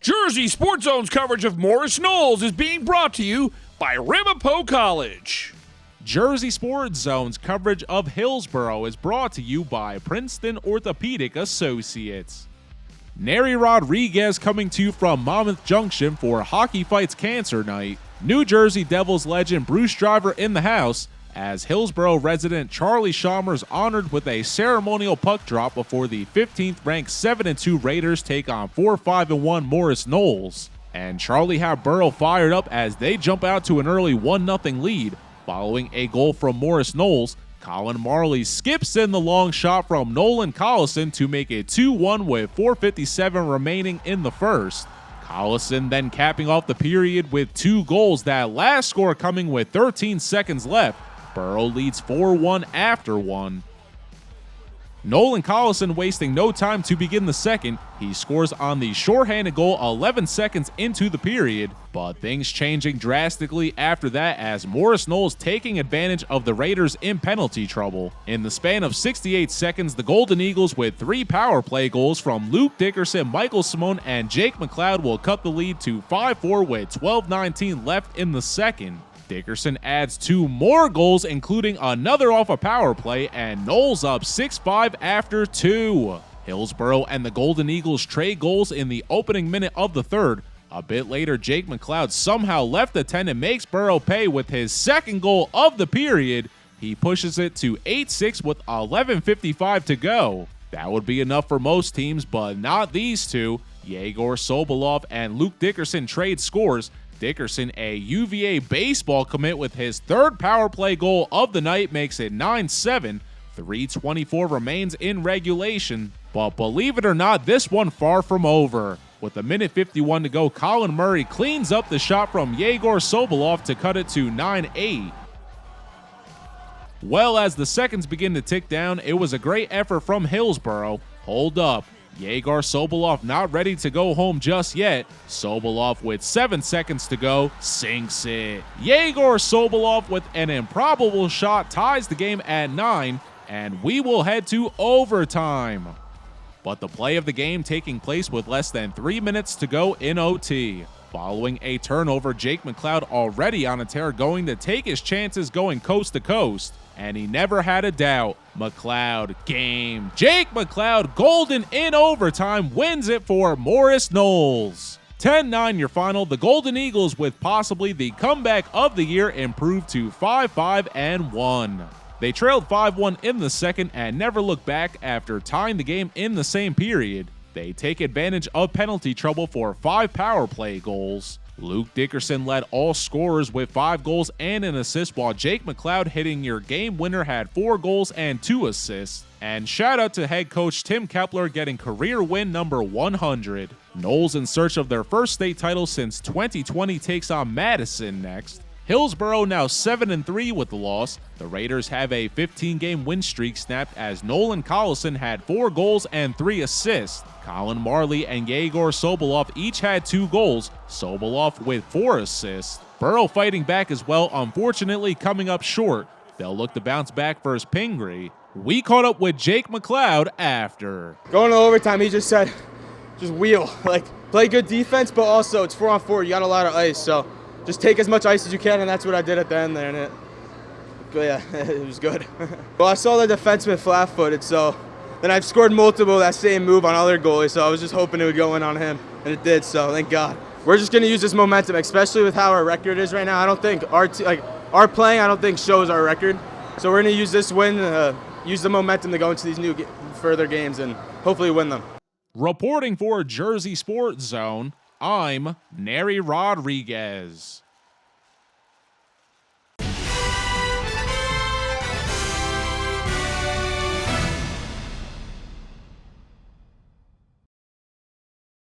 Jersey Sports Zone's coverage of Morris Knolls is being brought to you by Ramapo College. Jersey Sports Zone's coverage of Hillsborough is brought to you by Princeton Orthopedic Associates. Neri Rodriguez coming to you from Monmouth Junction for Hockey Fights Cancer Night. New Jersey Devils legend Bruce Driver in the house, as Hillsborough resident Charlie Chalmers honored with a ceremonial puck drop before the 15th-ranked 7-2 Raiders take on 4-5-1 Morris Knolls. And Charlie had Burrow fired up as they jump out to an early 1-0 lead. Following a goal from Morris Knolls, Colin Marley skips in the long shot from Nolan Collison to make it 2-1 with 4:57 remaining in the first. Collison then capping off the period with 2 goals, that last score coming with 13 seconds left. Burrow leads 4-1 after one. Nolan Collison wasting no time to begin the second. He scores on the shorthanded goal 11 seconds into the period, but things changing drastically after that as Morris Knolls taking advantage of the Raiders in penalty trouble. In the span of 68 seconds, the Golden Eagles with 3 power play goals from Luke Dickerson, Michael Simone, and Jake McCloud will cut the lead to 5-4 with 12:19 left in the second. Dickerson adds 2 more goals, including another off a power play, and Knolls up 6-5 after 2. Hillsborough and the Golden Eagles trade goals in the opening minute of the third. A bit later, Jake McCloud somehow left the 10 and makes Burrow pay with his second goal of the period. He pushes it to 8-6 with 11:55 to go. That would be enough for most teams, but not these two. Yegor Sobolov and Luke Dickerson trade scores. Dickerson, a UVA baseball commit with his 3rd power play goal of the night, makes it 9-7. 3:24 remains in regulation, but believe it or not, this one far from over. With a minute 51 to go, Colin Murray cleans up the shot from Yegor Sobolov to cut it to 9-8. Well, as the seconds begin to tick down, it was a great effort from Hillsborough. Hold up. Yegor Sobolov not ready to go home just yet. Sobolov with 7 seconds to go sinks it. Yegor Sobolov with an improbable shot ties the game at 9, and we will head to overtime. But the play of the game taking place with less than 3 minutes to go in OT. Following a turnover, Jake McCloud already on a tear, going to take his chances going coast to coast. And he never had a doubt. McCloud game. Jake McCloud, golden in overtime, wins it for Morris Knolls. 10-9 your final. The Golden Eagles, with possibly the comeback of the year, improved to 5-5-1. They trailed 5-1 in the second and never looked back after tying the game in the same period. They take advantage of penalty trouble for 5 power play goals. Luke Dickerson led all scorers with 5 goals and an assist, while Jake McCloud, hitting your game winner, had 4 goals and 2 assists. And shout out to head coach Tim Kepler getting career win number 100. Knolls, in search of their first state title since 2020, takes on Madison next. Hillsborough now 7-3 with the loss. The Raiders have a 15-game win streak snapped as Nolan Collison had 4 goals and 3 assists. Colin Marley and Yegor Sobolov each had 2 goals, Sobolov with 4 assists. Burrow fighting back as well, unfortunately coming up short. They'll look to bounce back versus Pingree. We caught up with Jake McCloud after. Going to overtime, he just said, just wheel. Like, play good defense, but also it's 4-on-4. You got a lot of ice, so just take as much ice as you can, and that's what I did at the end there. And it was good. Well, I saw the defenseman flat-footed, so then I've scored multiple of that same move on other goalies, so I was just hoping it would go in on him, and it did, so thank God. We're just going to use this momentum, especially with how our record is right now. I don't think our playing, I don't think shows our record. So we're going to use this win, use the momentum to go into these further games and hopefully win them. Reporting for Jersey Sports Zone, I'm Neri Rodriguez.